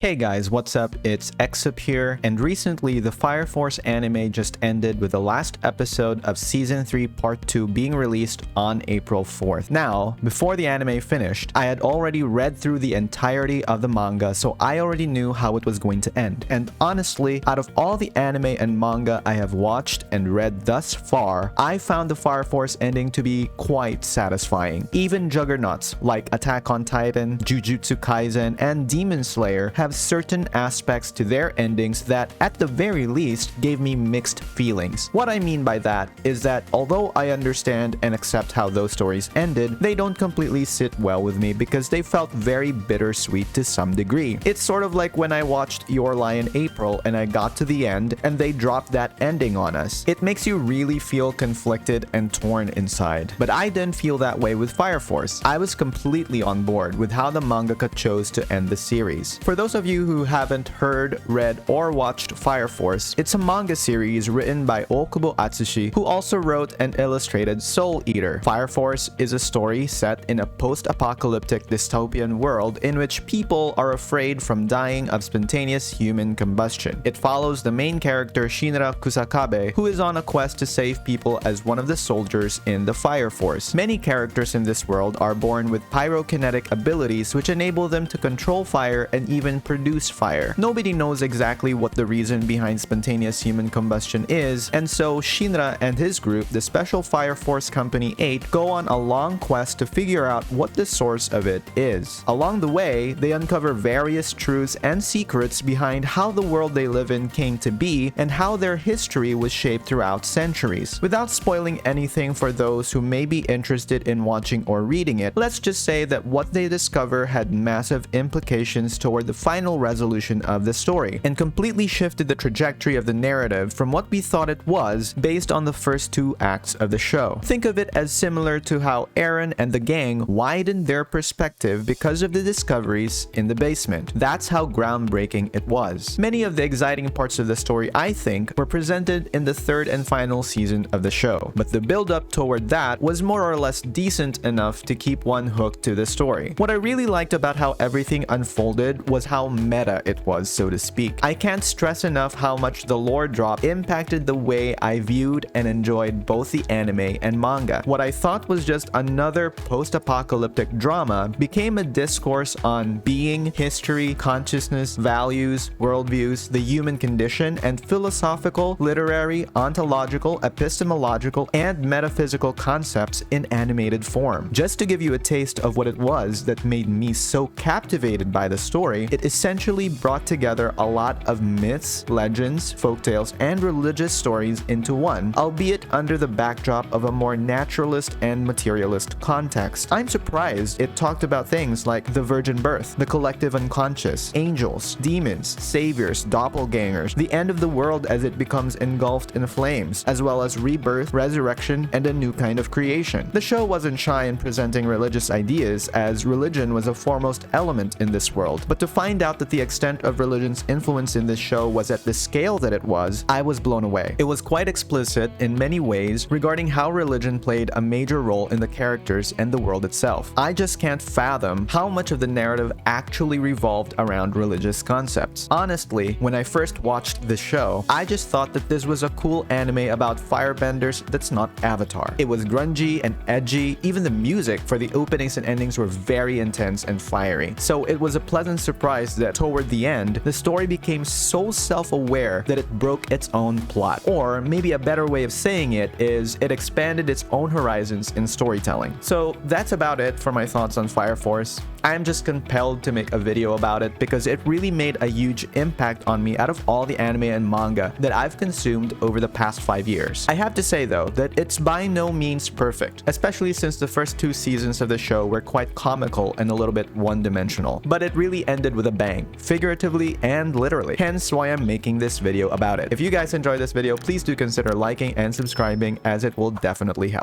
Hey guys, what's up? It's Exup here, and recently the Fire Force anime just ended with the last episode of Season 3 Part 2 being released on April 4th. Now, before the anime finished, I had already read through the entirety of the manga, so I already knew how it was going to end. And honestly, out of all the anime and manga I have watched and read thus far, I found the Fire Force ending to be quite satisfying. Even juggernauts like Attack on Titan, Jujutsu Kaisen, and Demon Slayer have certain aspects to their endings that, at the very least, gave me mixed feelings. What I mean by that is that although I understand and accept how those stories ended, they don't completely sit well with me because they felt very bittersweet to some degree. It's sort of like when I watched Your Lie in April and I got to the end and they dropped that ending on us. It makes you really feel conflicted and torn inside. But I didn't feel that way with Fire Force. I was completely on board with how the mangaka chose to end the series. For those of you who haven't heard, read, or watched Fire Force, it's a manga series written by Okubo Atsushi, who also wrote and illustrated Soul Eater. Fire Force is a story set in a post-apocalyptic dystopian world in which people are afraid from dying of spontaneous human combustion. It follows the main character Shinra Kusakabe, who is on a quest to save people as one of the soldiers in the Fire Force. Many characters in this world are born with pyrokinetic abilities which enable them to control fire and even produce fire. Nobody knows exactly what the reason behind spontaneous human combustion is, and so Shinra and his group, the Special Fire Force Company 8, go on a long quest to figure out what the source of it is. Along the way, they uncover various truths and secrets behind how the world they live in came to be and how their history was shaped throughout centuries. Without spoiling anything for those who may be interested in watching or reading it, let's just say that what they discover had massive implications toward the final resolution of the story, and completely shifted the trajectory of the narrative from what we thought it was based on the first two acts of the show. Think of it as similar to how Eren and the gang widened their perspective because of the discoveries in the basement. That's how groundbreaking it was. Many of the exciting parts of the story, I think, were presented in the third and final season of the show, but the build-up toward that was more or less decent enough to keep one hooked to the story. What I really liked about how everything unfolded was how meta it was, so to speak. I can't stress enough how much the lore drop impacted the way I viewed and enjoyed both the anime and manga. What I thought was just another post-apocalyptic drama became a discourse on being, history, consciousness, values, worldviews, the human condition, and philosophical, literary, ontological, epistemological, and metaphysical concepts in animated form. Just to give you a taste of what it was that made me so captivated by the story, it essentially brought together a lot of myths, legends, folktales, and religious stories into one, albeit under the backdrop of a more naturalist and materialist context. I'm surprised it talked about things like the virgin birth, the collective unconscious, angels, demons, saviors, doppelgangers, the end of the world as it becomes engulfed in flames, as well as rebirth, resurrection, and a new kind of creation. The show wasn't shy in presenting religious ideas, as religion was a foremost element in this world, but to find out that the extent of religion's influence in this show was at the scale that it was, I was blown away. It was quite explicit in many ways regarding how religion played a major role in the characters and the world itself. I just can't fathom how much of the narrative actually revolved around religious concepts. Honestly, when I first watched this show, I just thought that this was a cool anime about firebenders that's not Avatar. It was grungy and edgy, even the music for the openings and endings were very intense and fiery. So it was a pleasant surprise that toward the end, the story became so self-aware that it broke its own plot. Or maybe a better way of saying it is it expanded its own horizons in storytelling. So that's about it for my thoughts on Fire Force. I'm just compelled to make a video about it because it really made a huge impact on me out of all the anime and manga that I've consumed over the past 5 years. I have to say though that it's by no means perfect, especially since the first two seasons of the show were quite comical and a little bit one-dimensional. But it really ended with a bang, figuratively and literally. Hence why I'm making this video about it. If you guys enjoyed this video, please do consider liking and subscribing, as it will definitely help.